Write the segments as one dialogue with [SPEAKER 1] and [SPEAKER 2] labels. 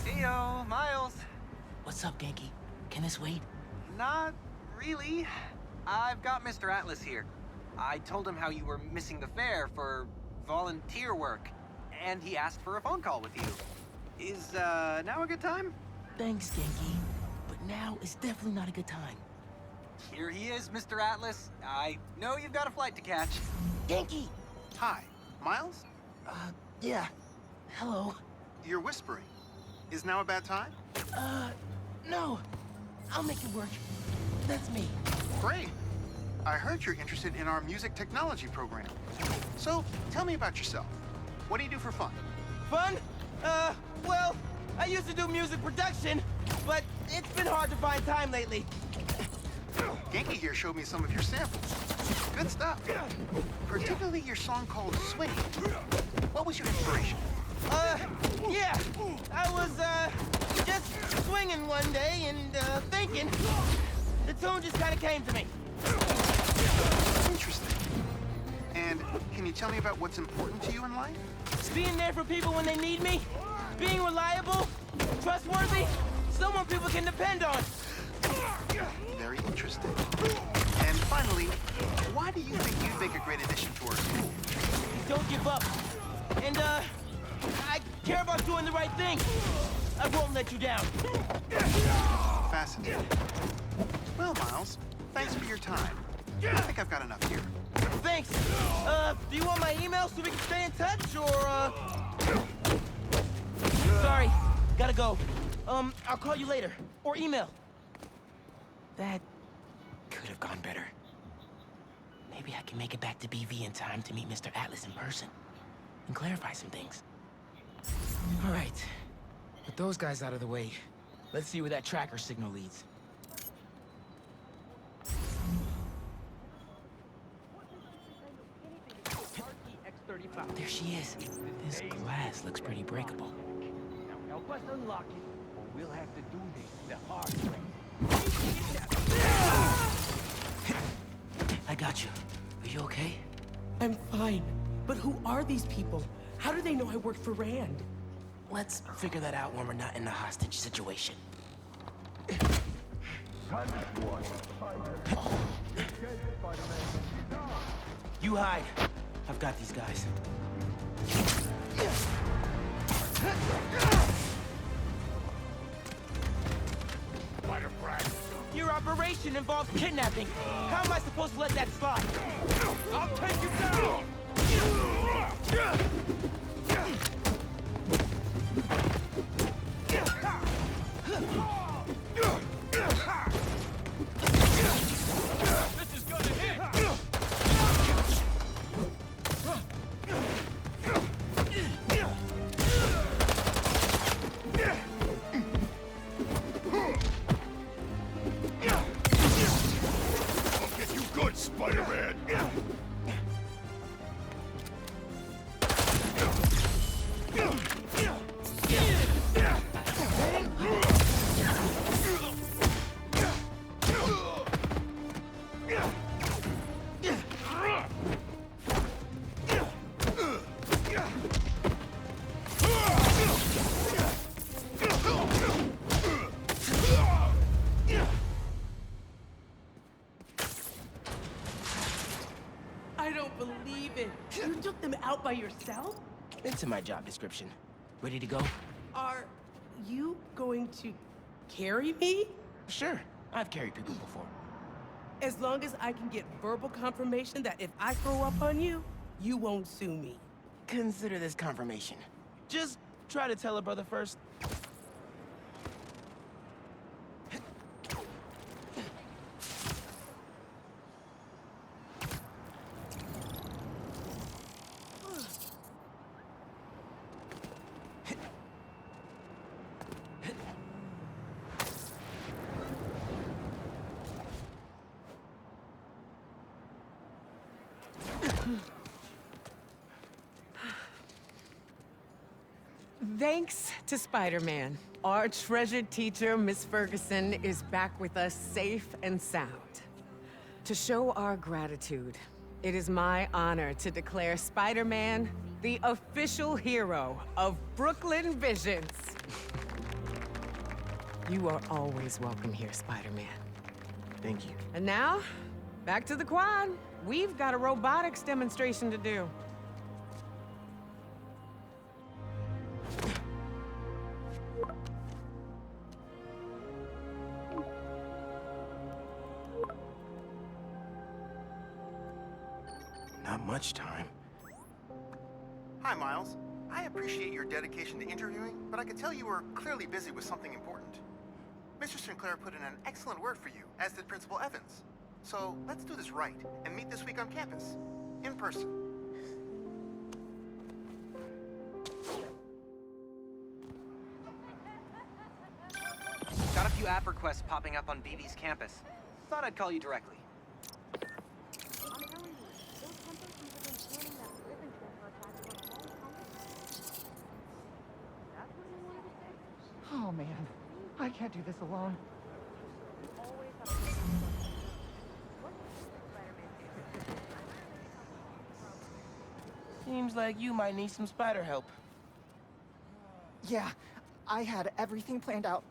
[SPEAKER 1] Heyo, Miles.
[SPEAKER 2] What's up, Genki? Can this wait?
[SPEAKER 1] Not really. I've got Mr. Atlas here. I told him how you were missing the fair for volunteer work, and he asked for a phone call with you. Is, now a good time?
[SPEAKER 2] Thanks, Genki. But now is definitely not a good time.
[SPEAKER 1] Here he is, Mr. Atlas. I know you've got a flight to catch.
[SPEAKER 2] Genki!
[SPEAKER 3] Hi, Miles?
[SPEAKER 2] Yeah. Hello.
[SPEAKER 3] You're whispering. Is now a bad time?
[SPEAKER 2] No. I'll make it work. That's me.
[SPEAKER 3] Great. I heard you're interested in our music technology program. So, tell me about yourself. What do you do for fun?
[SPEAKER 4] Fun? Well, I used to do music production, but it's been hard to find time lately.
[SPEAKER 3] Genki here showed me some of your samples. Good stuff. Particularly your song called Swinging. What was your inspiration?
[SPEAKER 4] Yeah. I was, just swinging one day and, thinking. The tune just kind of came to me.
[SPEAKER 3] Interesting. And can you tell me about what's important to you in life?
[SPEAKER 4] Being there for people when they need me. Being reliable, trustworthy, someone people can depend on.
[SPEAKER 3] Very interesting. And finally, why do you think you'd make a great addition to our school?
[SPEAKER 4] Don't give up. And, I care about doing the right thing. I won't let you down.
[SPEAKER 3] Fascinating. Well, Miles, thanks for your time. I think I've got enough here.
[SPEAKER 4] Thanks. Do you want my email so we can stay in touch, or, Sorry, gotta go. I'll call you later. Or email.
[SPEAKER 2] That could have gone better. Maybe I can make it back to BV in time to meet Mr. Atlas in person and clarify some things. All right. With those guys out of the way, let's see where that tracker signal leads. There she is. This glass looks pretty breakable.
[SPEAKER 5] Now help us unlock it, or we'll have to do this the hard way.
[SPEAKER 2] I got you. Are you okay?
[SPEAKER 6] I'm fine. But who are these people? How do they know I work for Rand?
[SPEAKER 2] Let's figure that out when we're not in a hostage situation. You hide. I've got these guys.
[SPEAKER 4] Your operation involves kidnapping. How am I supposed to let that slide? I'll take you down!
[SPEAKER 5] This is gonna hit! I'll get you good, Spider-Man!
[SPEAKER 6] I don't believe it. You took them out by yourself?
[SPEAKER 2] It's in my job description. Ready to go?
[SPEAKER 6] Are you going to carry me?
[SPEAKER 2] Sure. I've carried people before.
[SPEAKER 6] As long as I can get verbal confirmation that if I throw up on you, you won't sue me.
[SPEAKER 2] Consider this confirmation.
[SPEAKER 4] Just try to tell her brother first.
[SPEAKER 7] Thanks to Spider-Man, our treasured teacher, Miss Ferguson, is back with us safe and sound. To show our gratitude, it is my honor to declare Spider-Man the official hero of Brooklyn Visions. You are always welcome here, Spider-Man.
[SPEAKER 2] Thank you.
[SPEAKER 7] And now, back to the quad. We've got a robotics demonstration to do.
[SPEAKER 2] Not much time.
[SPEAKER 3] Hi, Miles. I appreciate your dedication to interviewing, but I can tell you were clearly busy with something important. Mr. Sinclair put in an excellent word for you, as did Principal Evans. So let's do this right and meet this week on campus, in person.
[SPEAKER 1] Got a few app requests popping up on BB's campus. Thought I'd call you directly.
[SPEAKER 8] Oh man, I can't do this alone.
[SPEAKER 4] Seems like you might need some spider help.
[SPEAKER 8] Yeah, I had everything planned out.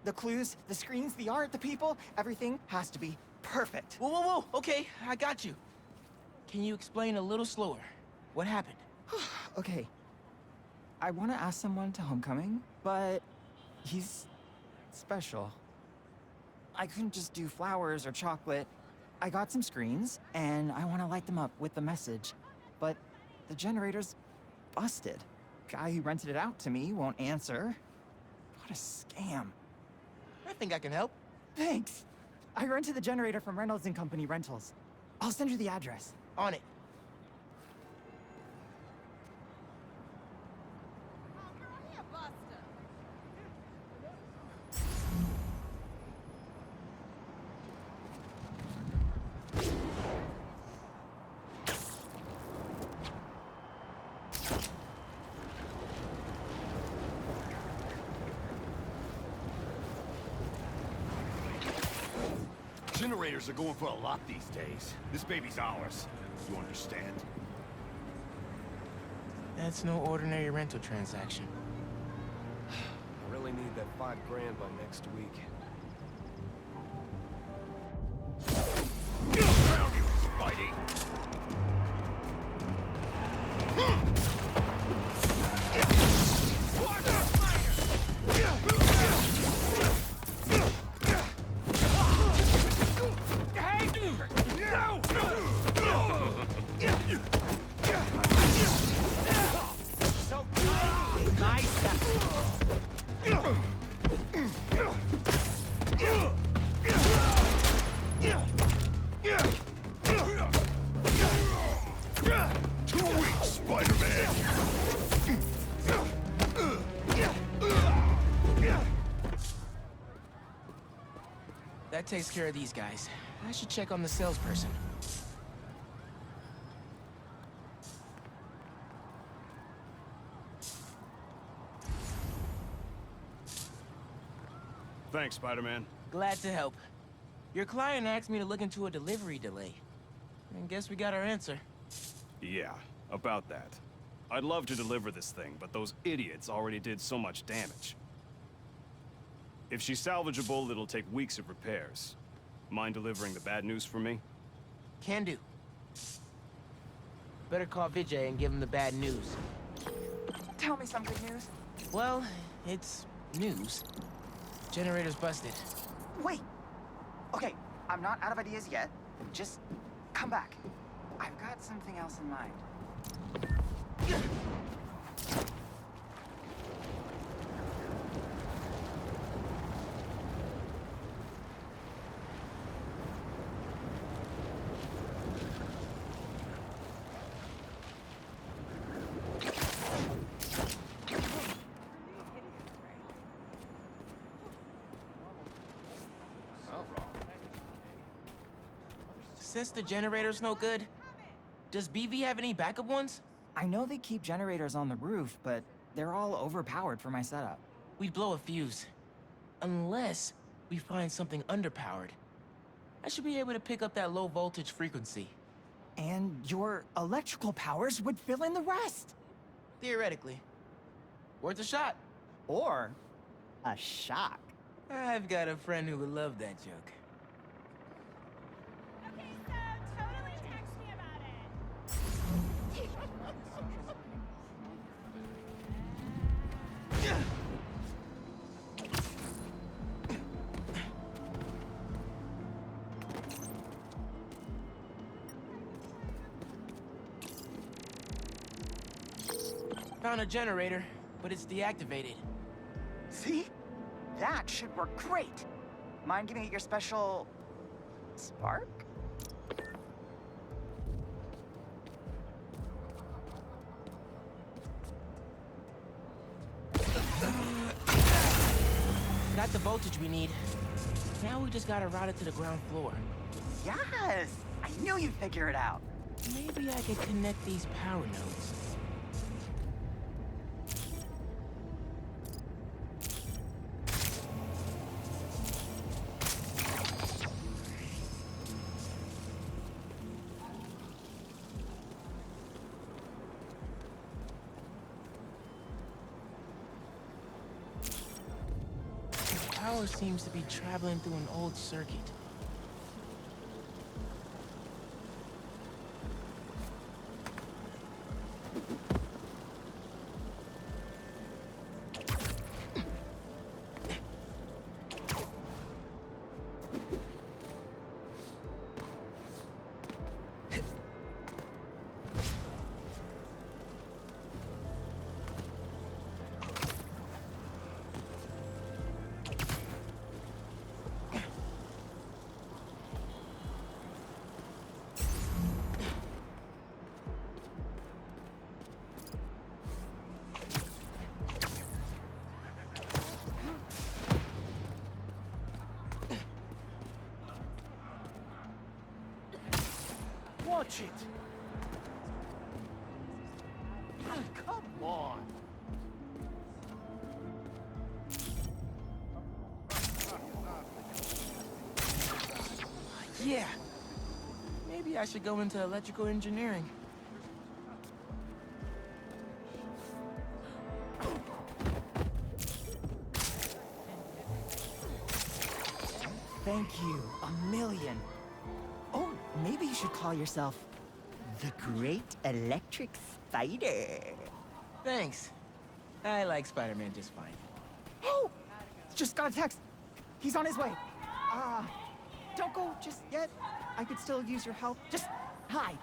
[SPEAKER 8] The clues, the screens, the art, the people, everything has to be perfect.
[SPEAKER 4] Whoa, whoa, whoa, okay, I got you. Can you explain a little slower? What happened?
[SPEAKER 8] Okay, I want to ask someone to homecoming, but he's special. I couldn't just do flowers or chocolate. I got some screens, and I want to light them up with the message, but the generator's busted. Guy who rented it out to me won't answer. What a scam.
[SPEAKER 4] I think I can help.
[SPEAKER 8] Thanks. I rented the generator from Reynolds & Company Rentals. I'll send you the address.
[SPEAKER 4] On it.
[SPEAKER 9] Generators are going for a lot these days. This baby's ours. You understand?
[SPEAKER 2] That's no ordinary rental transaction.
[SPEAKER 10] I really need that $5 grand by next week.
[SPEAKER 9] Down, you Spidey!
[SPEAKER 2] That takes care of these guys. I should check on the salesperson.
[SPEAKER 9] Thanks, Spider-Man.
[SPEAKER 4] Glad to help. Your client asked me to look into a delivery delay. I guess we got our answer.
[SPEAKER 9] Yeah, about that. I'd love to deliver this thing, but those idiots already did so much damage. If she's salvageable, it'll take weeks of repairs. Mind delivering the bad news for me?
[SPEAKER 4] Can do. Better call Vijay and give him the bad news.
[SPEAKER 8] Tell me some good news.
[SPEAKER 4] Well, it's news. Generator's busted.
[SPEAKER 8] Wait. Okay, I'm not out of ideas yet. Just come back. I've got something else in mind.
[SPEAKER 4] Since the generator's no good, does BV have any backup ones?
[SPEAKER 8] I know they keep generators on the roof, but they're all overpowered for my setup.
[SPEAKER 4] We'd blow a fuse. Unless we find something underpowered. I should be able to pick up that low voltage frequency.
[SPEAKER 8] And your electrical powers would fill in the rest.
[SPEAKER 2] Theoretically. Worth a shot.
[SPEAKER 8] Or a shock.
[SPEAKER 2] I've got a friend who would love that joke.
[SPEAKER 11] Okay, so totally text me about it.
[SPEAKER 2] Found a generator, but it's deactivated.
[SPEAKER 8] See? That should work great. Mind giving it your special... spark?
[SPEAKER 2] Got the voltage we need. Now we just gotta route it to the ground floor.
[SPEAKER 8] Yes! I knew you'd figure it out.
[SPEAKER 2] Maybe I could connect these power nodes. Power seems to be traveling through an old circuit.
[SPEAKER 5] Watch it! Come on!
[SPEAKER 2] Yeah. Maybe I should go into electrical engineering.
[SPEAKER 8] Thank you. A million. Oh, maybe you should call yourself the Great Electric Spider.
[SPEAKER 2] Thanks. I like Spider-Man just fine.
[SPEAKER 8] Oh! Just got a text. He's on his way. Don't go just yet. I could still use your help. Just hide.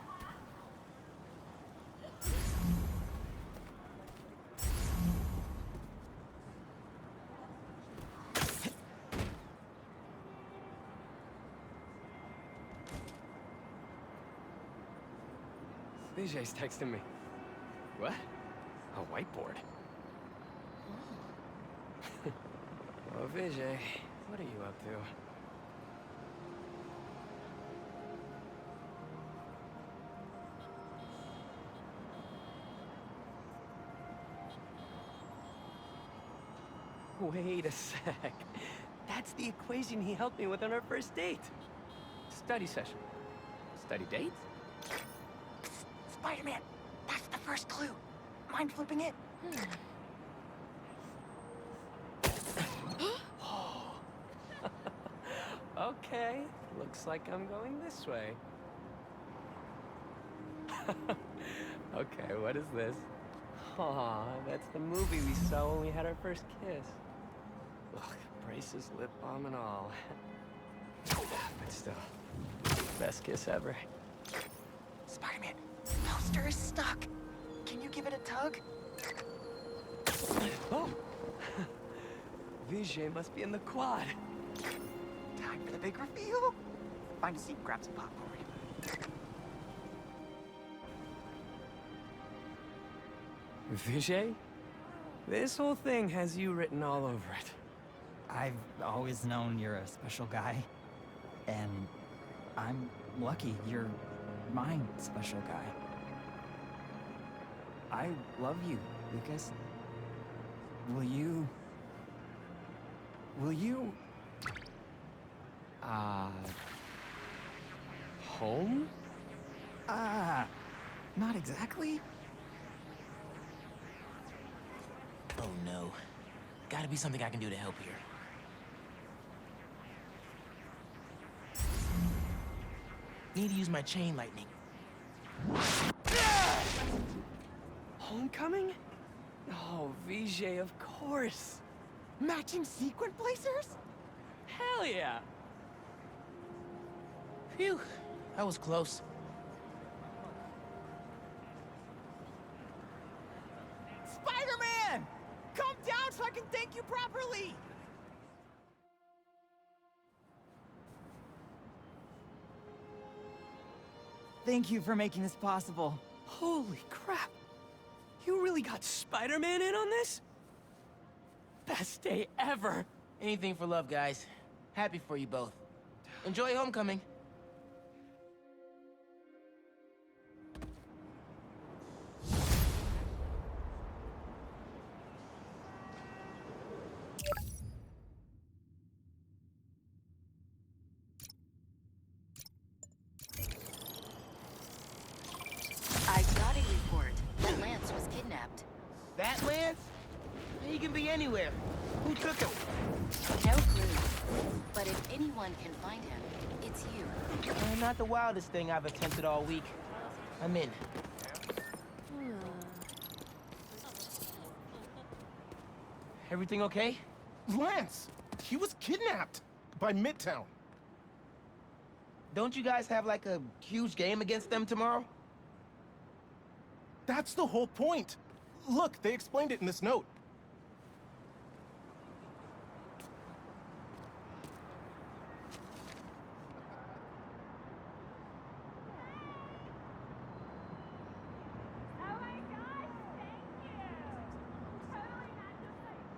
[SPEAKER 10] Vijay's texting me. What? A whiteboard? Oh, Vijay, what are you up to? Wait a sec. That's the equation he helped me with on our first date. Study session. Study date?
[SPEAKER 8] Spider-Man, that's the first clue. Mind flipping it?
[SPEAKER 10] Okay, looks like I'm going this way. Okay, what is this? Aw, that's the movie we saw when we had our first kiss. Look, braces, lip balm, and all. But still, best kiss ever.
[SPEAKER 8] Spider-Man, poster is stuck. Can you give it a tug?
[SPEAKER 10] Oh! Vijay must be in the quad.
[SPEAKER 8] Time for the big reveal. Find a seat, grab some popcorn.
[SPEAKER 10] Vijay? This whole thing has you written all over it.
[SPEAKER 8] I've always known you're a special guy. And I'm lucky you're my special guy. I love you, Lucas. Will you...
[SPEAKER 10] Home?
[SPEAKER 8] Not exactly.
[SPEAKER 2] Oh no. Gotta be something I can do to help here. Need to use my chain lightning.
[SPEAKER 10] Homecoming? Oh, VJ, of course.
[SPEAKER 8] Matching sequin placers?
[SPEAKER 10] Hell yeah.
[SPEAKER 2] Phew, that was close.
[SPEAKER 8] Spider-Man! Come down so I can thank you properly! Thank you for making this possible.
[SPEAKER 10] Holy crap. You really got Spider-Man in on this? Best day ever.
[SPEAKER 2] Anything for love, guys. Happy for you both. Enjoy homecoming.
[SPEAKER 12] I got a report that Lance was kidnapped.
[SPEAKER 4] That Lance? He can be anywhere. Who took him?
[SPEAKER 12] No clue. But if anyone can find him, it's you.
[SPEAKER 4] Not the wildest thing I've attempted all week. I'm in. Everything okay?
[SPEAKER 13] Lance! He was kidnapped by Midtown.
[SPEAKER 4] Don't you guys have like a huge game against them tomorrow?
[SPEAKER 13] That's the whole point. Look, they explained it in this note.
[SPEAKER 11] Oh my gosh, thank you. Totally not just like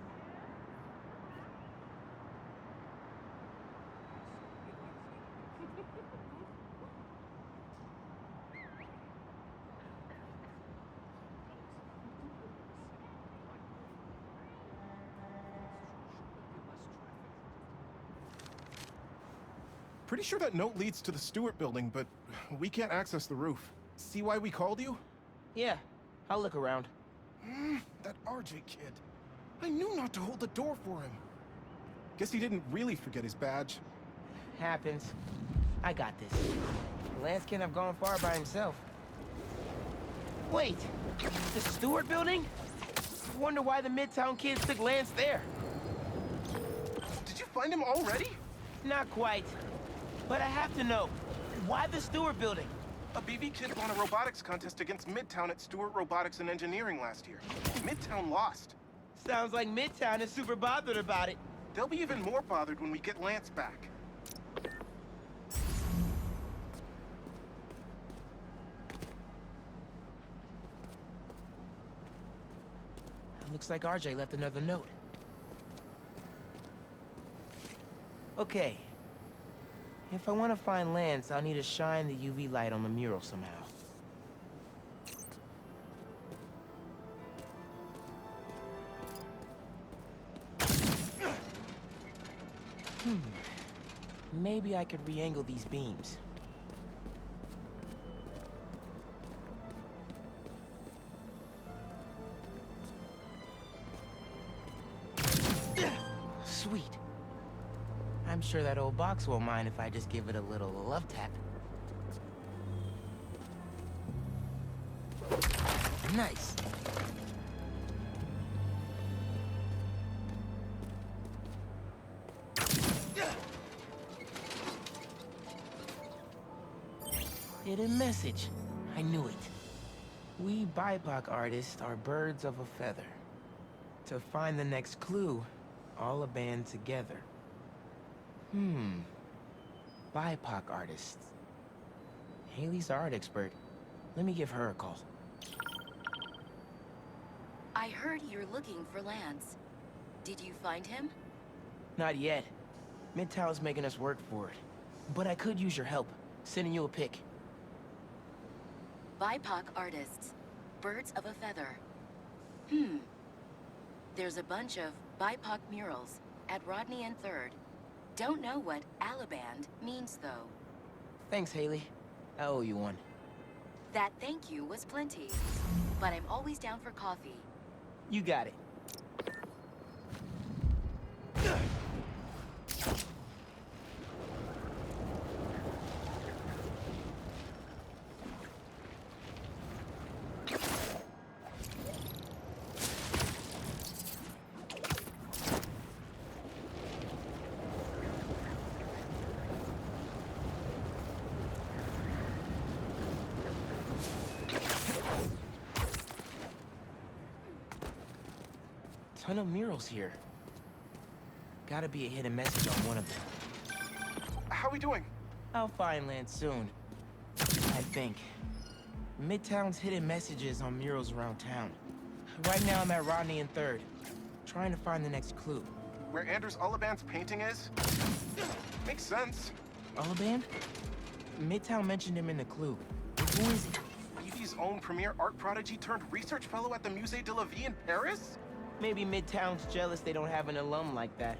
[SPEAKER 13] Pretty sure that note leads to the Stewart building, but we can't access the roof. See why we called you?
[SPEAKER 4] Yeah, I'll look around.
[SPEAKER 13] That RJ kid. I knew not to hold the door for him. Guess he didn't really forget his badge.
[SPEAKER 4] Happens. I got this. Lance can't have gone far by himself. Wait, the Stewart building? I wonder why the Midtown kids took Lance there.
[SPEAKER 13] Did you find him already?
[SPEAKER 4] Not quite. But I have to know, why the Stewart building?
[SPEAKER 13] A BB kid won a robotics contest against Midtown at Stewart Robotics and Engineering last year. Midtown lost.
[SPEAKER 4] Sounds like Midtown is super bothered about it.
[SPEAKER 13] They'll be even more bothered when we get Lance back.
[SPEAKER 2] Looks like RJ left another note.
[SPEAKER 4] Okay. If I want to find Lance, I'll need to shine the UV light on the mural somehow. Maybe I could re-angle these beams. Sweet. I'm sure that old box won't mind if I just give it a little love tap. Nice. Hidden message. I knew it. We BIPOC artists are birds of a feather. To find the next clue, all a band together. BIPOC artists. Haley's art expert. Let me give her a call.
[SPEAKER 12] I heard you're looking for Lance. Did you find him?
[SPEAKER 4] Not yet. Midtown's making us work for it. But I could use your help. Sending you a pic.
[SPEAKER 12] BIPOC artists. Birds of a feather. There's a bunch of BIPOC murals at Rodney and 3rd. Don't know what Alaband means, though.
[SPEAKER 4] Thanks, Haley. I owe you one.
[SPEAKER 12] That thank you was plenty. But I'm always down for coffee.
[SPEAKER 4] You got it.
[SPEAKER 2] ton of murals here. Gotta be a hidden message on one of them.
[SPEAKER 13] How we doing?
[SPEAKER 2] I'll find land soon. I think. Midtown's hidden messages on murals around town. Right now I'm at Rodney and 3rd, trying to find the next clue.
[SPEAKER 13] Where Anders Ullaband's painting is? Makes sense.
[SPEAKER 2] Ullaband? Midtown mentioned him in the clue. Who is he?
[SPEAKER 13] EV's own premier art prodigy turned research fellow at the Musée de la Vie in Paris?
[SPEAKER 2] Maybe Midtown's jealous they don't have an alum like that.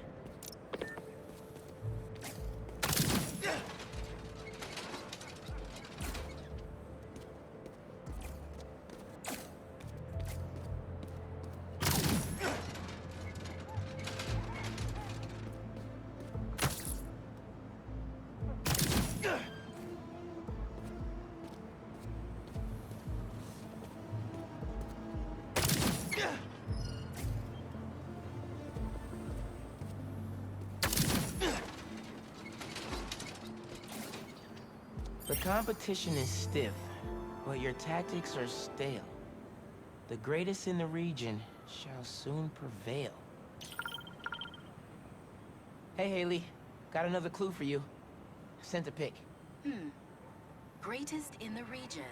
[SPEAKER 2] The competition is stiff, but your tactics are stale. The greatest in the region shall soon prevail. Hey, Haley. Got another clue for you. Sent a pic.
[SPEAKER 12] Greatest in the region.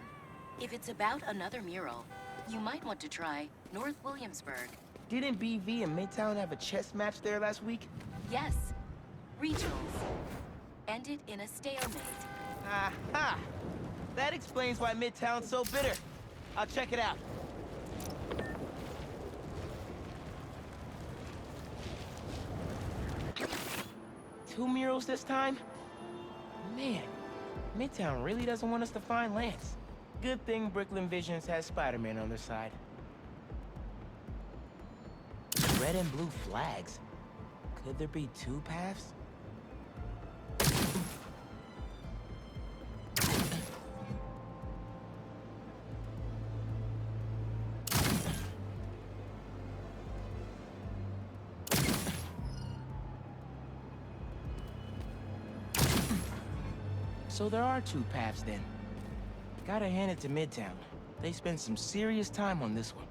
[SPEAKER 12] If it's about another mural, you might want to try North Williamsburg.
[SPEAKER 2] Didn't BV and Midtown have a chess match there last week?
[SPEAKER 12] Yes. Regionals. Ended in a stalemate.
[SPEAKER 2] Aha! That explains why Midtown's so bitter. I'll check it out. Two murals this time? Man, Midtown really doesn't want us to find Lance. Good thing Brooklyn Visions has Spider-Man on their side. Red and blue flags. Could there be two paths? So there are two paths then. Gotta hand it to Midtown. They spent some serious time on this one.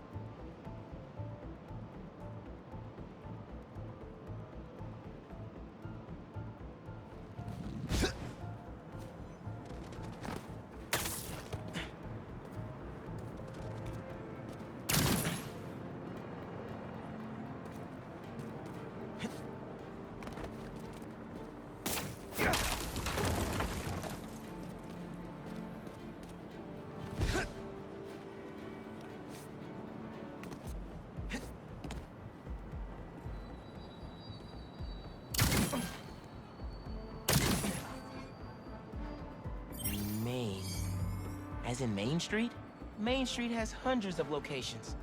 [SPEAKER 2] As in Main Street? Main Street has hundreds of locations.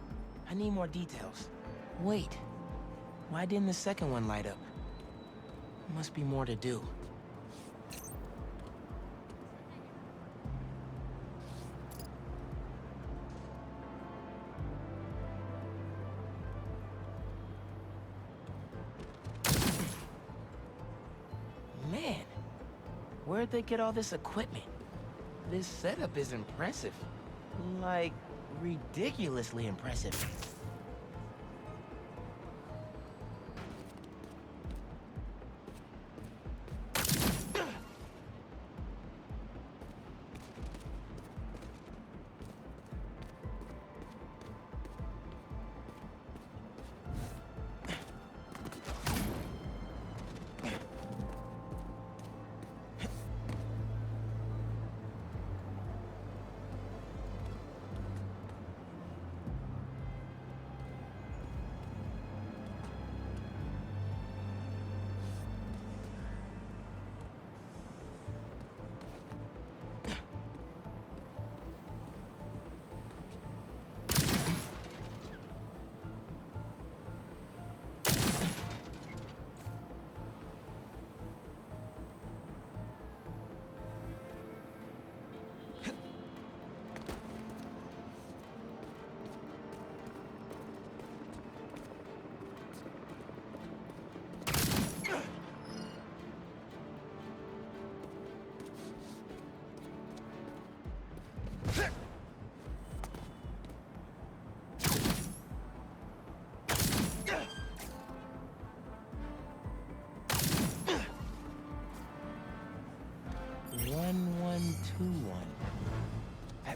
[SPEAKER 2] I need more details. Wait, why didn't the second one light up? Must be more to do. Man, where'd they get all this equipment? This setup is impressive. Like, ridiculously impressive.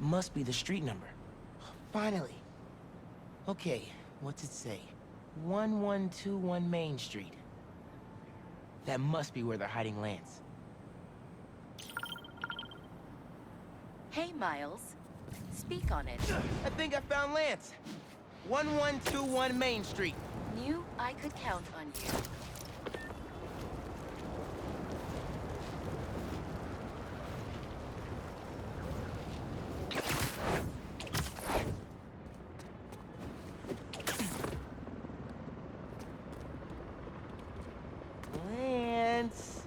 [SPEAKER 2] must be the street number. Finally. Okay, what's it say? 1121 Main Street. That must be where they're hiding Lance.
[SPEAKER 12] Hey, Miles. Speak on it.
[SPEAKER 2] I think I found Lance. 1121 Main Street.
[SPEAKER 12] Knew I could count on you.
[SPEAKER 2] Lance.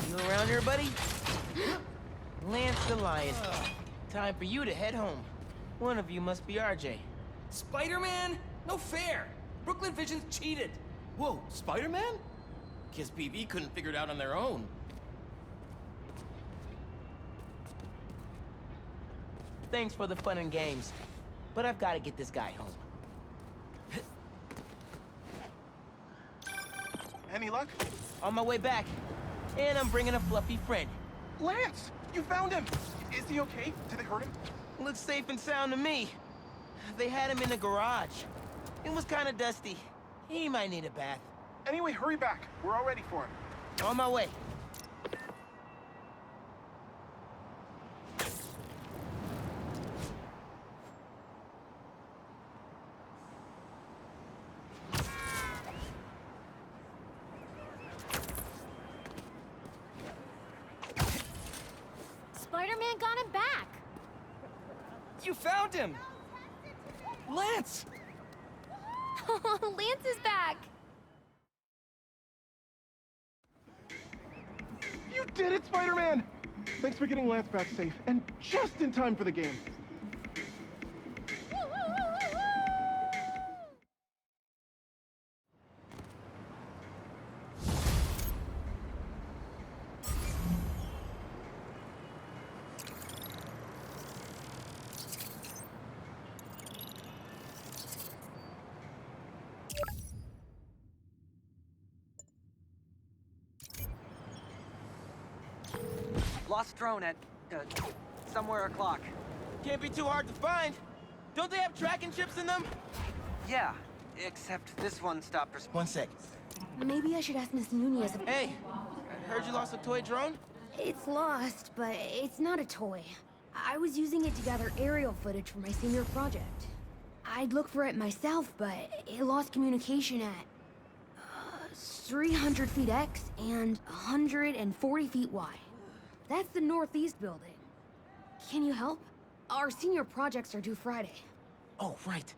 [SPEAKER 2] You around here, buddy? Lance the Lion. Time for you to head home. One of you must be RJ.
[SPEAKER 14] Spider-Man? No fair! Brooklyn Vision's cheated!
[SPEAKER 13] Whoa, Spider-Man? Guess PV couldn't figure it out on their own.
[SPEAKER 2] Thanks for the fun and games, but I've got to get this guy home.
[SPEAKER 13] Any luck?
[SPEAKER 2] On my way back, and I'm bringing a fluffy friend.
[SPEAKER 13] Lance! You found him! Is he okay? Did they hurt him?
[SPEAKER 2] Looks safe and sound to me. They had him in the garage. It was kind of dusty. He might need a bath.
[SPEAKER 13] Anyway, hurry back. We're all ready for him.
[SPEAKER 2] On my way.
[SPEAKER 11] Spider-Man got him back.
[SPEAKER 14] You found him! Lance!
[SPEAKER 11] Lance is back.
[SPEAKER 13] You did it, Spider-Man! Thanks for getting Lance back safe, and just in time for the game.
[SPEAKER 1] Lost drone at, somewhere o'clock.
[SPEAKER 2] Can't be too hard to find. Don't they have tracking chips in them?
[SPEAKER 1] Yeah, except this one stopped for...
[SPEAKER 2] 1 sec.
[SPEAKER 15] Maybe I should ask Miss Nunez.
[SPEAKER 2] Hey, I heard you lost a toy drone?
[SPEAKER 15] It's lost, but it's not a toy. I was using it to gather aerial footage for my senior project. I'd look for it myself, but it lost communication at 300 feet X and 140 feet Y. That's the northeast building. Can you help? Our senior projects are due Friday.
[SPEAKER 2] Oh, right.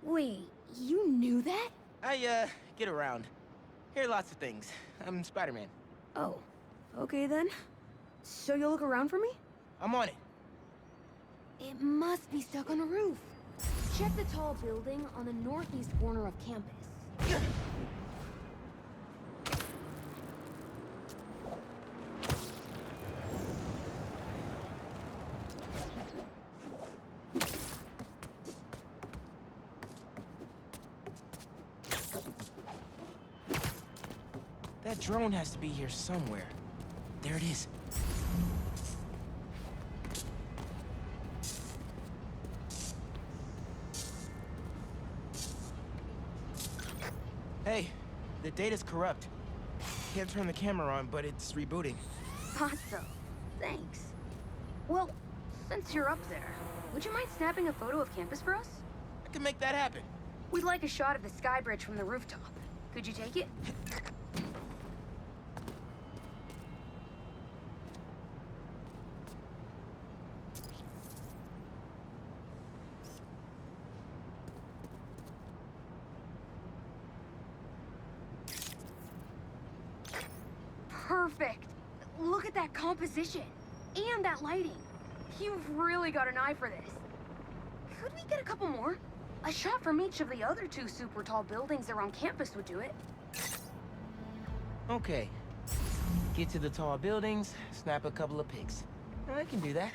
[SPEAKER 15] Wait, you knew that?
[SPEAKER 2] I, get around. Hear lots of things. I'm Spider-Man.
[SPEAKER 15] Oh, okay then. So you'll look around for me?
[SPEAKER 2] I'm on it.
[SPEAKER 15] It must be stuck on a roof. Check the tall building on the northeast corner of campus.
[SPEAKER 2] That drone has to be here somewhere. There it is. Hey, the data's corrupt. Can't turn the camera on, but it's rebooting.
[SPEAKER 15] Pazzo, thanks. Well, since you're up there, would you mind snapping a photo of campus for us?
[SPEAKER 2] I can make that happen.
[SPEAKER 15] We'd like a shot of the sky bridge from the rooftop. Could you take it? Perfect. Look at that composition. And that lighting. You've really got an eye for this. Could we get a couple more? A shot from each of the other two super tall buildings around campus would do it.
[SPEAKER 2] Okay. Get to the tall buildings, snap a couple of pics. I can do that.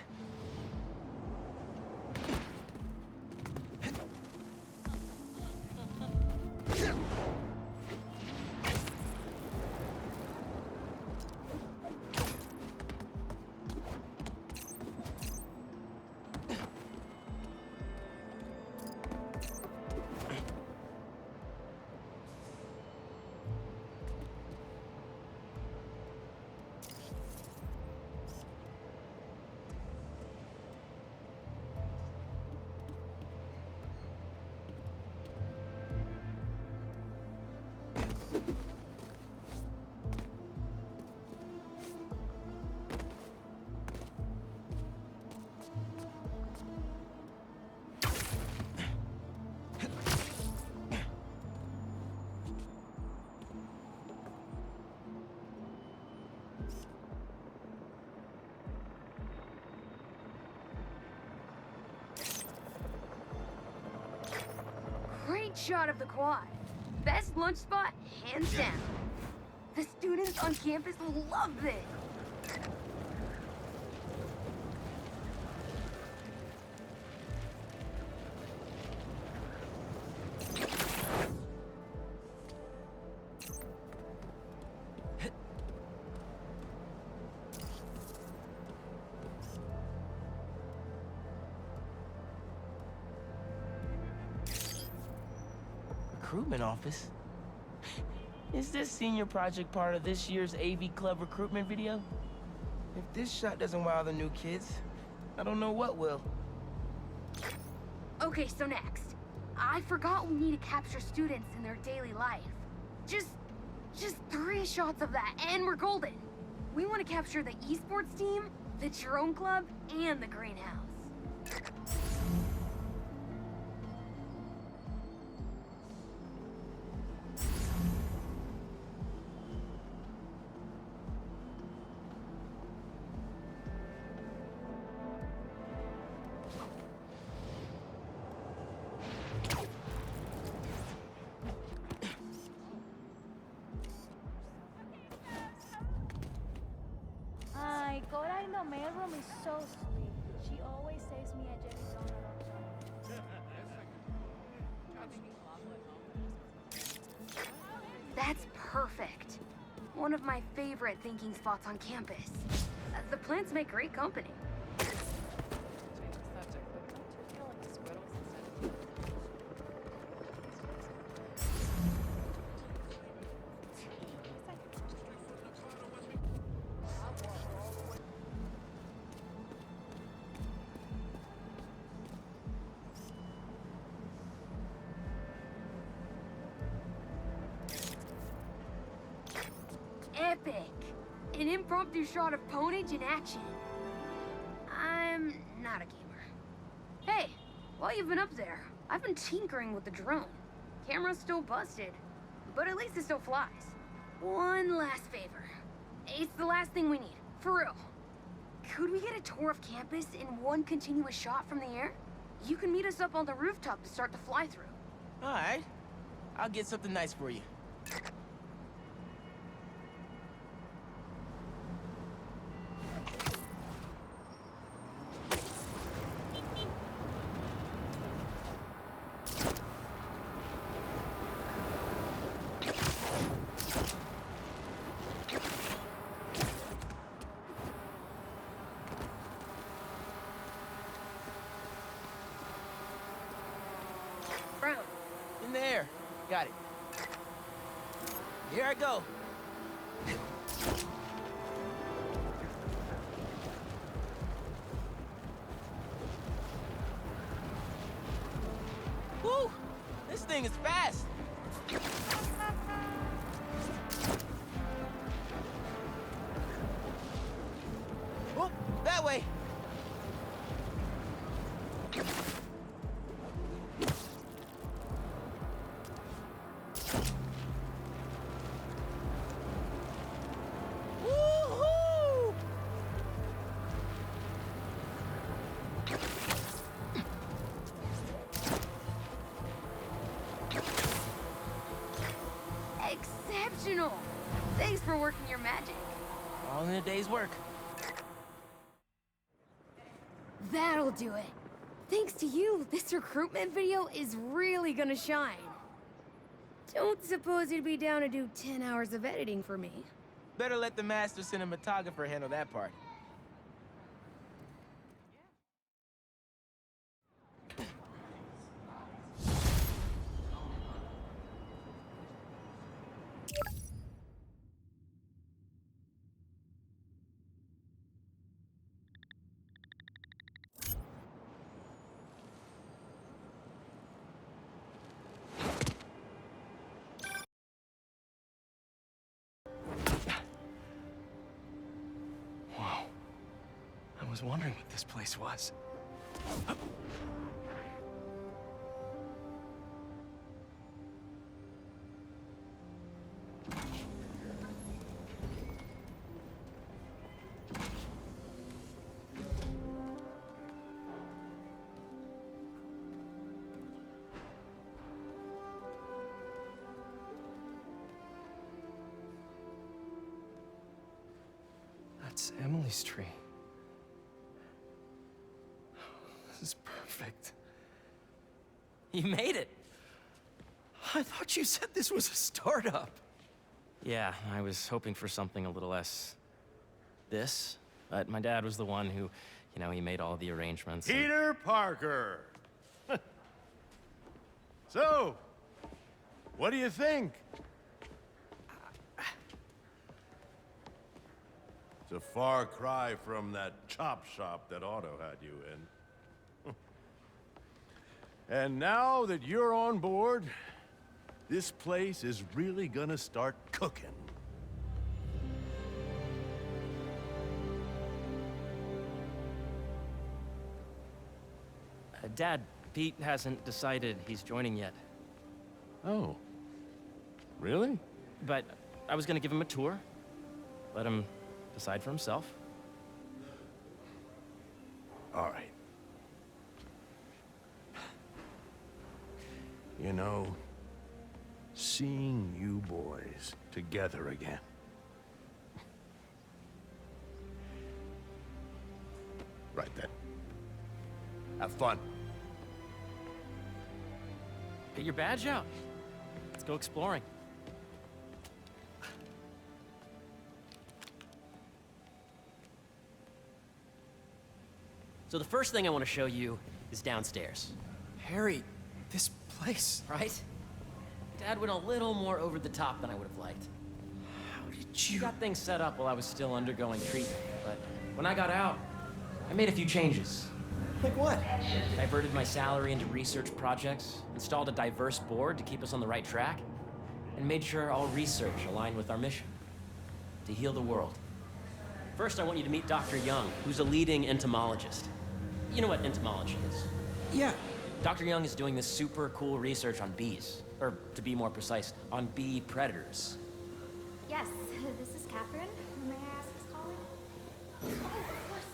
[SPEAKER 15] Great shot of the quad. Best lunch spot, hands down. The students on campus will love this.
[SPEAKER 2] Recruitment office? Is this senior project part of this year's AV Club recruitment video? If this shot doesn't wow the new kids, I don't know what will.
[SPEAKER 15] Okay, so next. I forgot we need to capture students in their daily life. Just 3 shots of that, and we're golden. We want to capture the esports team, the drone club, and the greenhouse.
[SPEAKER 11] Ay, Cora in the mailroom is so sweet. She always saves me a jelly donut.
[SPEAKER 15] That's perfect. One of my favorite thinking spots on campus. The plants make great company. Epic! An impromptu shot of Ponage in action. I'm not a gamer. Hey, while you've been up there, I've been tinkering with the drone. Camera's still busted, but at least it still flies. One last favor. It's the last thing we need, for real. Could we get a tour of campus in one continuous shot from the air? You can meet us up on the rooftop to start the fly-through.
[SPEAKER 2] All right. I'll get something nice for you.
[SPEAKER 15] Brown.
[SPEAKER 2] In the air. Got it. Here I go. Woo! This thing is fast. Whoop! That way. Woo-hoo!
[SPEAKER 15] Exceptional! Thanks for working your magic.
[SPEAKER 2] All in a day's work.
[SPEAKER 15] That'll do it. Thanks to you, this recruitment video is really gonna shine. Don't suppose you'd be down to do 10 hours of editing for me?
[SPEAKER 2] Better let the master cinematographer handle that part.
[SPEAKER 10] was wondering what this place was. That's Emily's tree. This is perfect.
[SPEAKER 2] You made it.
[SPEAKER 10] I thought you said this was a startup.
[SPEAKER 2] Yeah, I was hoping for something a little less this, but my dad was the one who, you know, he made all the arrangements. and-
[SPEAKER 16] Peter Parker. So, what do you think? It's a far cry from that chop shop that Otto had you in. And now that you're on board, this place is really gonna start cooking.
[SPEAKER 2] Dad, Pete hasn't decided he's joining yet.
[SPEAKER 16] Oh. Really?
[SPEAKER 2] But I was gonna give him a tour, let him decide for himself.
[SPEAKER 16] All right. You know, seeing you boys together again. Right then. Have fun.
[SPEAKER 2] Get your badge out. Let's go exploring. So the first thing I want to show you is downstairs.
[SPEAKER 10] Harry, this place.
[SPEAKER 2] Right? Dad went a little more over the top than I would have liked.
[SPEAKER 10] How did
[SPEAKER 2] He
[SPEAKER 10] you...
[SPEAKER 2] got things set up while I was still undergoing treatment, but when I got out, I made a few changes.
[SPEAKER 10] Like what?
[SPEAKER 2] Diverted my salary into research projects, installed a diverse board to keep us on the right track, and made sure all research aligned with our mission, to heal the world. First, I want you to meet Dr. Young, who's a leading entomologist. You know what entomology is?
[SPEAKER 10] Yeah.
[SPEAKER 2] Dr. Young is doing this super cool research on bees, or to be more precise, on bee predators.
[SPEAKER 11] Yes, this is Catherine. May I ask who's calling? Oh, of course.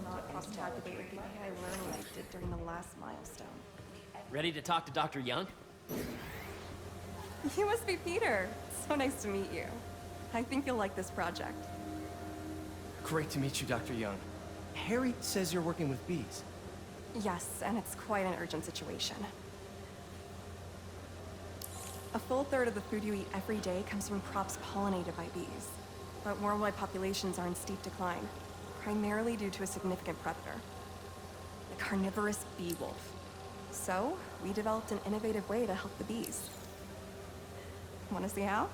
[SPEAKER 17] Not cross-tabulate with the AI learning I did during the last milestone.
[SPEAKER 2] Ready to talk to Dr. Young?
[SPEAKER 17] You must be Peter. So nice to meet you. I think you'll like this project.
[SPEAKER 10] Great to meet you, Dr. Young. Harry says you're working with bees.
[SPEAKER 17] Yes, and it's quite an urgent situation. A full third of the food you eat every day comes from crops pollinated by bees. But worldwide populations are in steep decline, primarily due to a significant predator, the carnivorous bee wolf. So, we developed an innovative way to help the bees. Want to see how?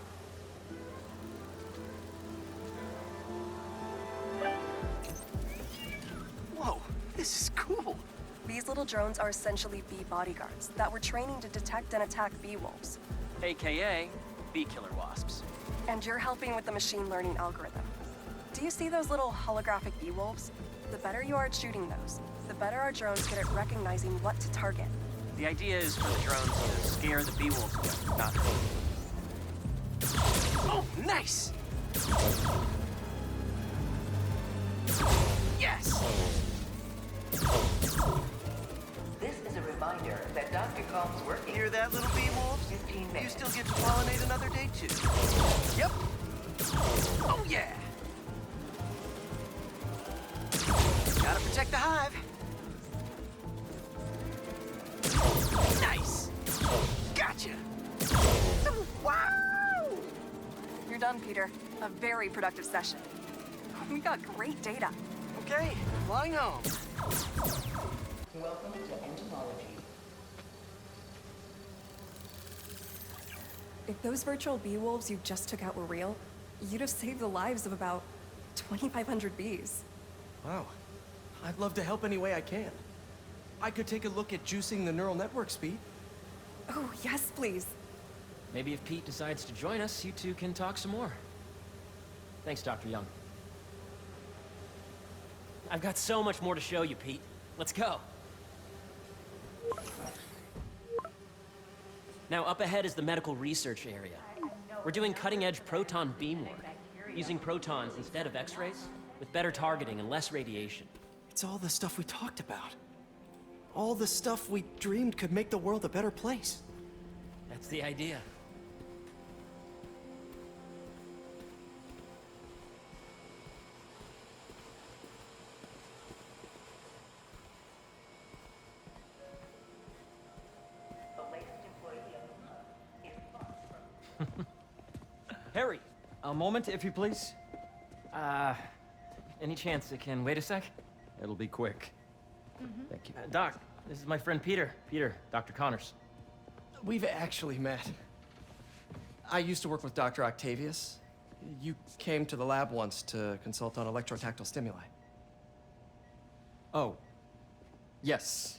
[SPEAKER 10] Whoa, this is cool.
[SPEAKER 17] These little drones are essentially bee bodyguards that we're training to detect and attack bee wolves.
[SPEAKER 2] AKA bee killer wasps.
[SPEAKER 17] And you're helping with the machine learning algorithm. Do you see those little holographic bee wolves? The better you are at shooting those, the better our drones get at recognizing what to target.
[SPEAKER 2] The idea is for the drones to scare the bee wolves away, not
[SPEAKER 10] Oh, nice! Yes!
[SPEAKER 18] This is a reminder that Dr. Combs working.
[SPEAKER 1] Hear that, little bee wolves?
[SPEAKER 18] 15 minutes.
[SPEAKER 1] You still get to pollinate another day, too.
[SPEAKER 10] Yep. Oh, yeah!
[SPEAKER 1] Gotta protect the hive.
[SPEAKER 10] Nice! Gotcha!
[SPEAKER 17] Wow! You're done, Peter. A very productive session. We got great data.
[SPEAKER 1] Okay, flying home.
[SPEAKER 18] Welcome to entomology.
[SPEAKER 17] If those virtual bee wolves you just took out were real, you'd have saved the lives of about 2,500 bees.
[SPEAKER 10] Wow. I'd love to help any way I can. I could take a look at juicing the neural network speed.
[SPEAKER 17] Oh, yes, please.
[SPEAKER 2] Maybe if Pete decides to join us, you two can talk some more.
[SPEAKER 10] Thanks, Dr. Young. I've got so much more to show you, Pete. Let's go. Now, up ahead is the medical research area. We're doing cutting-edge proton beam work, using protons instead of X-rays, with better targeting and less radiation.
[SPEAKER 19] It's all the stuff we talked about. All the stuff we dreamed could make the world a better place.
[SPEAKER 10] That's the idea. Harry, a moment, if you please. Any chance it can wait a sec? It'll be quick. Thank you. Doc, this is my friend Peter. Peter, Dr. Connors.
[SPEAKER 19] We've actually met. I used to work with Dr. Octavius. You came to the lab once to consult on electrotactile stimuli.
[SPEAKER 10] Oh. Yes.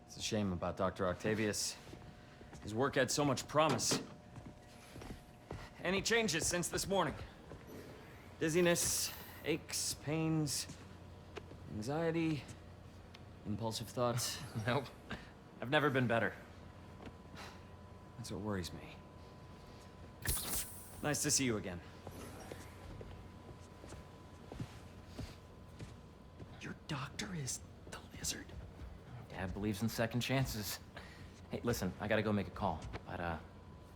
[SPEAKER 10] It's a shame about Dr. Octavius. His work had so much promise. Any changes since this morning? Dizziness, aches, pains, anxiety, impulsive thoughts? Nope. I've never been better. That's what worries me. Nice to see you again.
[SPEAKER 19] Your doctor is the lizard.
[SPEAKER 10] Dad believes in second chances. Hey, listen, I gotta go make a call, but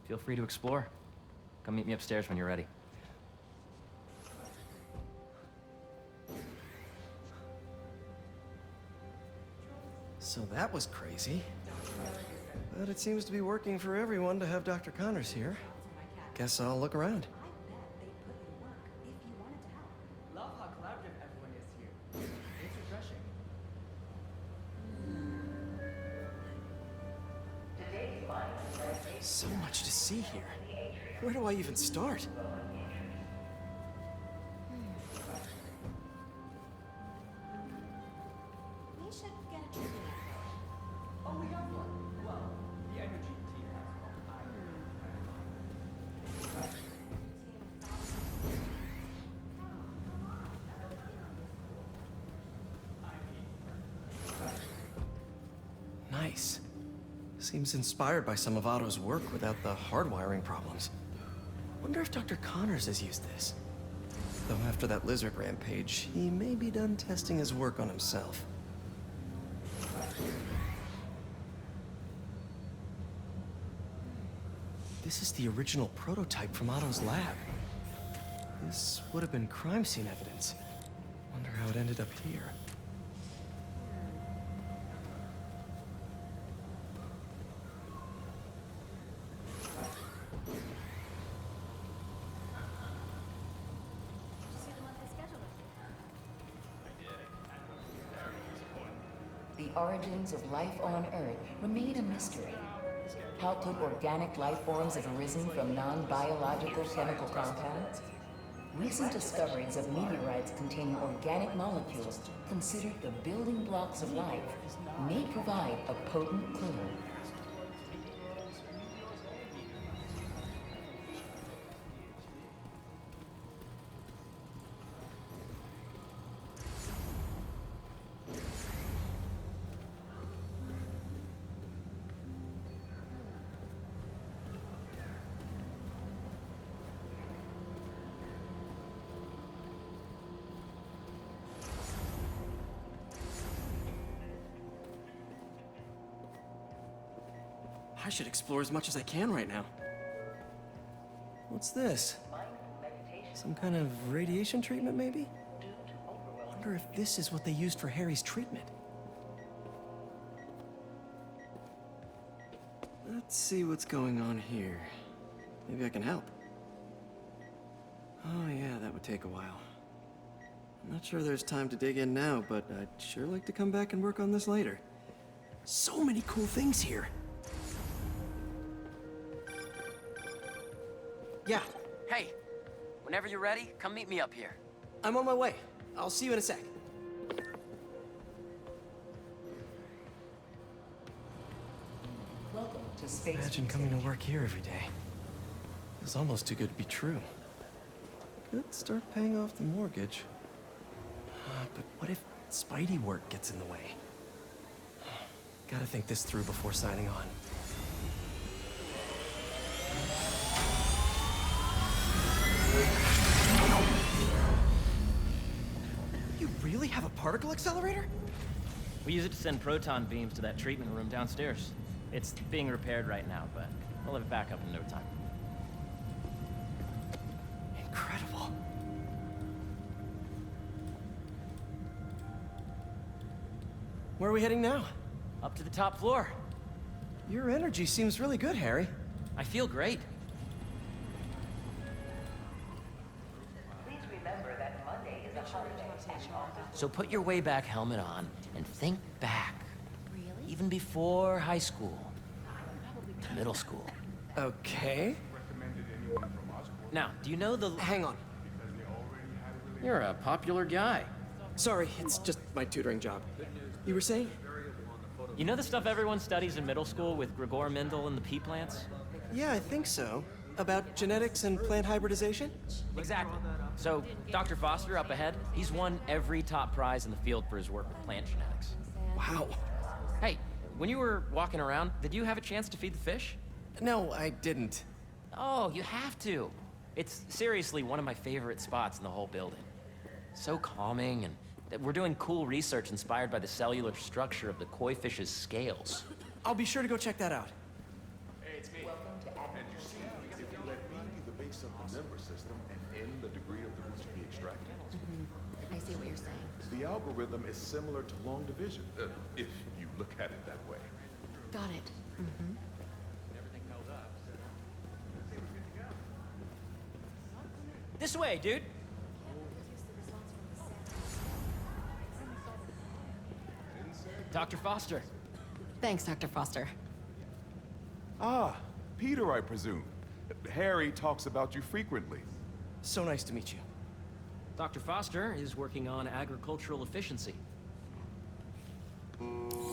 [SPEAKER 10] feel free to explore. Come meet me upstairs when you're ready.
[SPEAKER 19] So that was crazy. But it seems to be working for everyone to have Dr. Connors here. Guess I'll look around.
[SPEAKER 8] Love how collaborative everyone is here. It's refreshing.
[SPEAKER 19] So much to see here. Where do I even start?
[SPEAKER 18] We should get a treatment.
[SPEAKER 8] Oh, we have one. Well, the energy team
[SPEAKER 19] Nice. Seems inspired by some of Otto's work without the hardwiring problems. Wonder if Dr. Connors has used this. Though after that lizard rampage, he may be done testing his work on himself. This is the original prototype from Otto's lab. This would have been crime scene evidence. Wonder how it ended up here.
[SPEAKER 18] The origins of life on Earth remain a mystery. How could organic life forms have arisen from non-biological chemical compounds? Recent discoveries of meteorites containing organic molecules considered the building blocks of life may provide a potent clue.
[SPEAKER 19] I should explore as much as I can right now. What's this? Some kind of radiation treatment, maybe? Wonder if this is what they used for Harry's treatment. Let's see what's going on here. Maybe I can help. Oh yeah, that would take a while. I'm not sure there's time to dig in now, but I'd sure like to come back and work on this later. So many cool things here. Yeah.
[SPEAKER 2] Hey, whenever you're ready, come meet me up here.
[SPEAKER 19] I'm on my way. I'll see you in a sec.
[SPEAKER 18] Welcome to space.
[SPEAKER 19] Imagine coming to work here every day. is almost too good to be true. Could start paying off the mortgage. But what if Spidey work gets in the way? Gotta think this through before signing on. You really have a particle accelerator?
[SPEAKER 10] We use it to send proton beams to that treatment room downstairs. It's being repaired right now, but we'll have it back up in no time.
[SPEAKER 19] Incredible. Where are we heading now?
[SPEAKER 10] Up to the top floor.
[SPEAKER 19] Your energy seems really good, Harry.
[SPEAKER 10] I feel great.
[SPEAKER 18] Please remember that Monday is a holiday.
[SPEAKER 2] So put your way back helmet on and think back.
[SPEAKER 11] Really?
[SPEAKER 2] Even before high school. To middle school.
[SPEAKER 19] Okay.
[SPEAKER 10] Now, do you know the...
[SPEAKER 19] Hang on.
[SPEAKER 10] You're a popular guy.
[SPEAKER 19] Sorry, it's just my tutoring job. You were saying?
[SPEAKER 10] You know the stuff everyone studies in middle school with Gregor Mendel and the pea plants?
[SPEAKER 19] Yeah, I think so. About genetics and plant hybridization?
[SPEAKER 10] Exactly. So, Dr. Foster up ahead, he's won every top prize in the field for his work with plant genetics.
[SPEAKER 19] Wow.
[SPEAKER 10] Hey, when you were walking around, did you have a chance to feed the fish?
[SPEAKER 19] No, I didn't.
[SPEAKER 10] Oh, you have to. It's seriously one of my favorite spots in the whole building. So calming, and we're doing cool research inspired by the cellular structure of the koi fish's scales.
[SPEAKER 19] I'll be sure to go check that out.
[SPEAKER 16] Hey, it's me. And you see, if you let B be the base of the member system and N the degree of the root to be extracted,
[SPEAKER 18] I see what you're saying.
[SPEAKER 16] the algorithm is similar to long division, if you look at it that way.
[SPEAKER 18] Got it.
[SPEAKER 10] This way, dude. Dr. Foster.
[SPEAKER 18] Thanks, Dr. Foster.
[SPEAKER 16] Ah, Peter, I presume. Harry talks about you frequently.
[SPEAKER 19] So nice to meet you.
[SPEAKER 10] Dr. Foster is working on agricultural efficiency.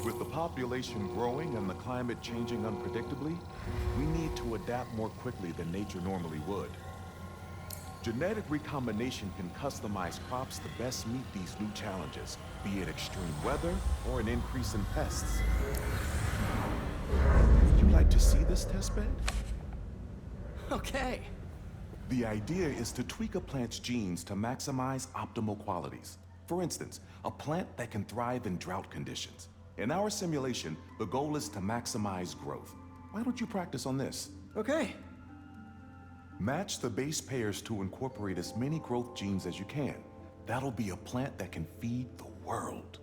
[SPEAKER 16] With the population growing and the climate changing unpredictably, we need to adapt more quickly than nature normally would. Genetic recombination can customize crops to best meet these new challenges, be it extreme weather or an increase in pests. Would you like to see this testbed?
[SPEAKER 19] Okay.
[SPEAKER 16] The idea is to tweak a plant's genes to maximize optimal qualities. For instance, a plant that can thrive in drought conditions. In our simulation, the goal is to maximize growth. Why don't you practice on this?
[SPEAKER 19] Okay.
[SPEAKER 16] Match the base pairs to incorporate as many growth genes as you can. That'll be a plant that can feed the world.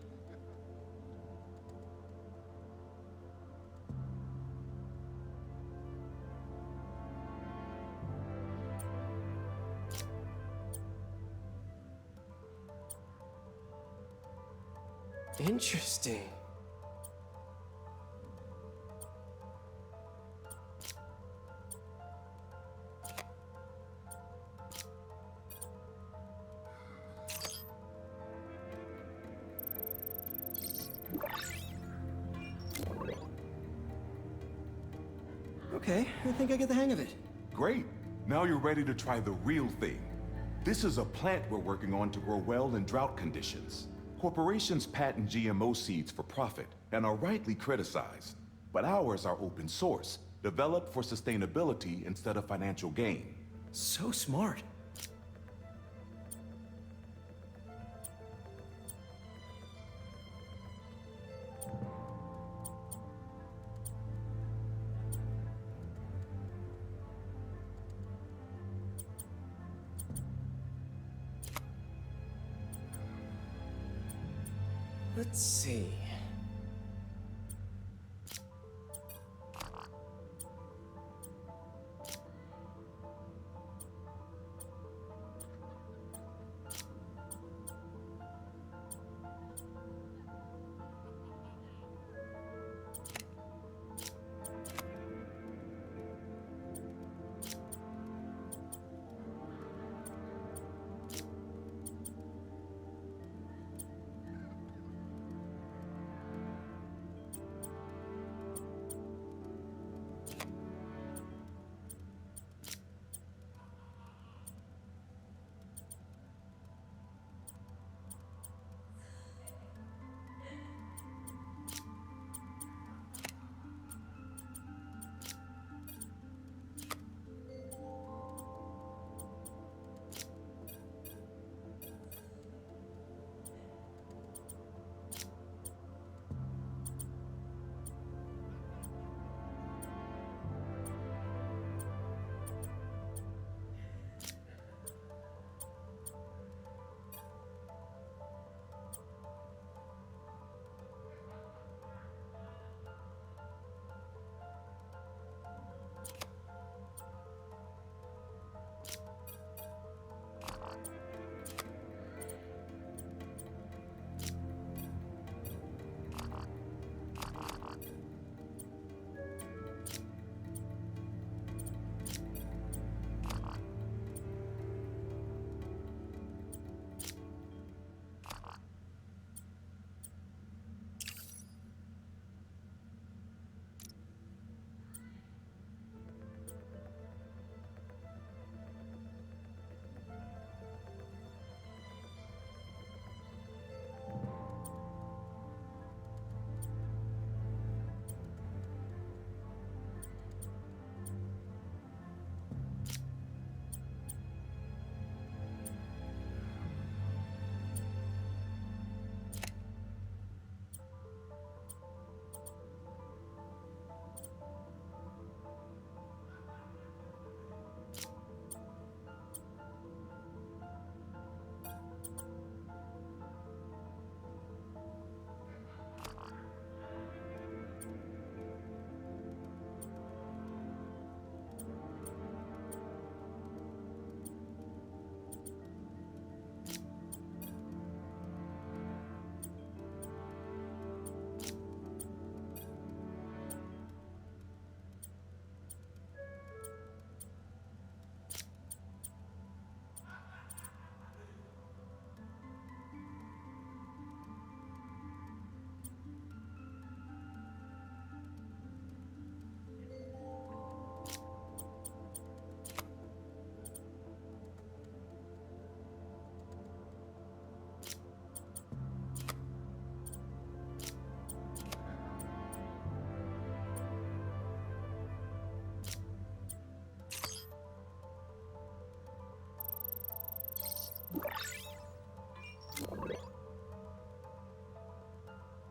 [SPEAKER 19] Interesting. Okay, I think I get the hang of it.
[SPEAKER 16] Great. Now you're ready to try the real thing. This is a plant we're working on to grow well in drought conditions. Corporations patent GMO seeds for profit and are rightly criticized. But ours are open source, developed for sustainability instead of financial gain.
[SPEAKER 19] So smart. Let's see.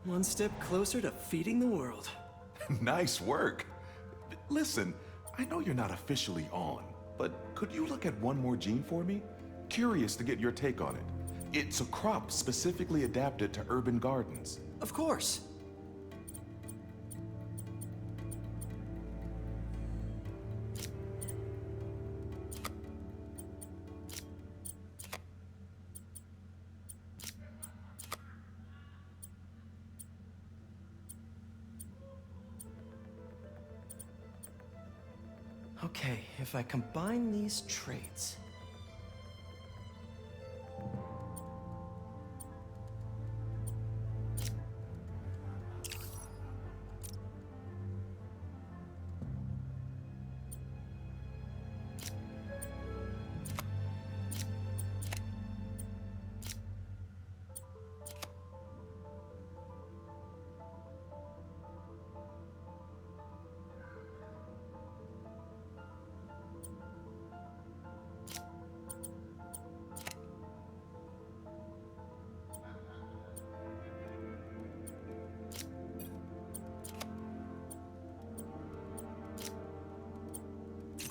[SPEAKER 19] One step closer to feeding the world.
[SPEAKER 16] Nice work. Listen, I know you're not officially on, but could you look at one more gene for me? Curious to get your take on it. It's a crop specifically adapted to urban gardens.
[SPEAKER 19] Of course. Okay, if I combine these traits...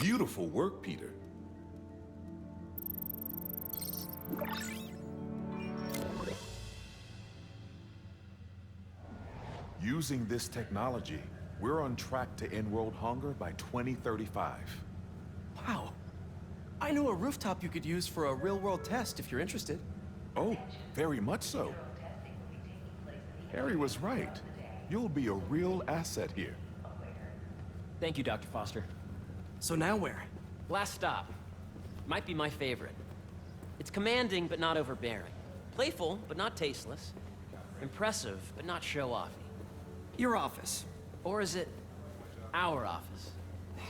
[SPEAKER 16] Beautiful work, Peter. Using this technology, we're on track to end world hunger by 2035.
[SPEAKER 19] Wow. I know a rooftop you could use for a real-world test if you're interested.
[SPEAKER 16] Oh, very much so. Harry was right. You'll be a real asset here.
[SPEAKER 10] Thank you, Dr. Foster.
[SPEAKER 19] So now where?
[SPEAKER 10] Last stop. Might be my favorite. It's commanding, but not overbearing. Playful, but not tasteless. Impressive, but not show-offy.
[SPEAKER 19] Your office.
[SPEAKER 10] Or is it our office?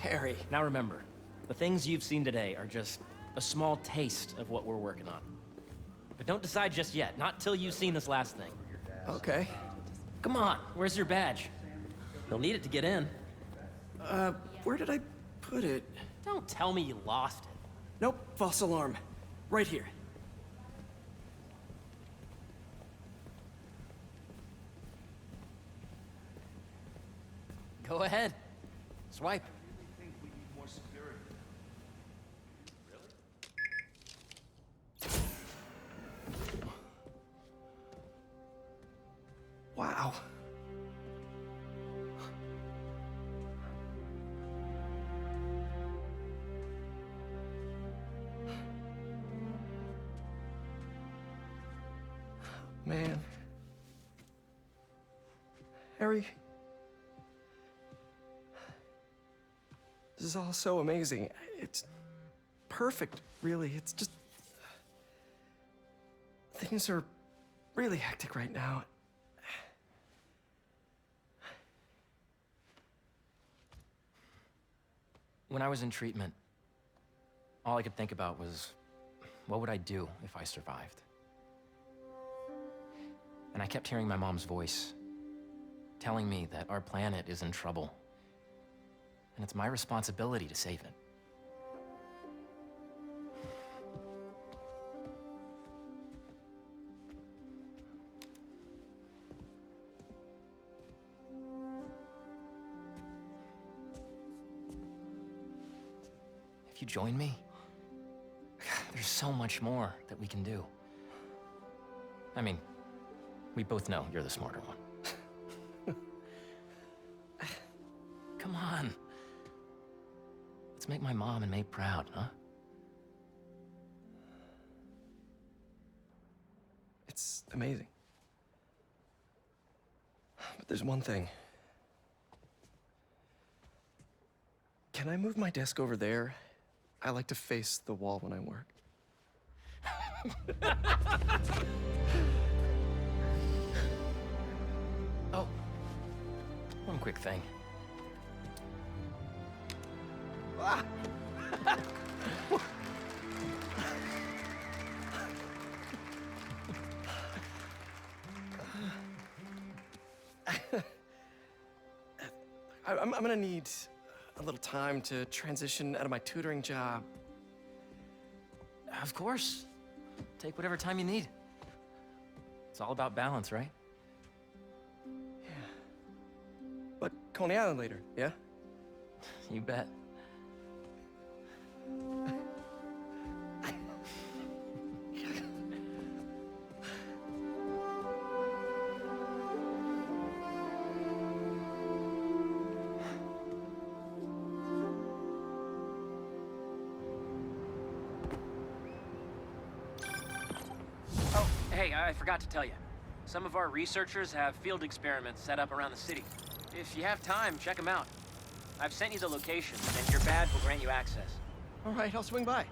[SPEAKER 19] Harry.
[SPEAKER 10] Now remember, the things you've seen today are just a small taste of what we're working on. But don't decide just yet, not till you've seen this last thing.
[SPEAKER 19] Okay.
[SPEAKER 10] Come on, where's your badge? You'll need it to get in.
[SPEAKER 19] Where did I put it?
[SPEAKER 10] Don't tell me you lost it.
[SPEAKER 19] Nope, false alarm. Right here.
[SPEAKER 10] Go ahead. Swipe.
[SPEAKER 19] Wow. Man. Harry. This is all so amazing. It's perfect, really. It's just... Things are really hectic right now.
[SPEAKER 10] When I was in treatment, all I could think about was, what would I do if I survived? And I kept hearing my mom's voice, telling me that our planet is in trouble, and it's my responsibility to save it. If you join me, there's so much more that we can do. I mean, we both know you're the smarter one. Come on. Let's make my mom and May proud, huh?
[SPEAKER 19] It's amazing. But there's one thing. Can I move my desk over there? I like to face the wall when I work.
[SPEAKER 10] Oh, one quick thing.
[SPEAKER 19] Ah! I'm gonna need a little time to transition out of my tutoring job.
[SPEAKER 10] Of course. Take whatever time you need. It's all about balance, right?
[SPEAKER 19] Coney Island later, yeah?
[SPEAKER 10] You bet. Oh, hey, I forgot to tell you. Some of our researchers have field experiments set up around the city. If you have time, check them out. I've sent you the locations, and your badge will grant you access.
[SPEAKER 19] All right, I'll swing by.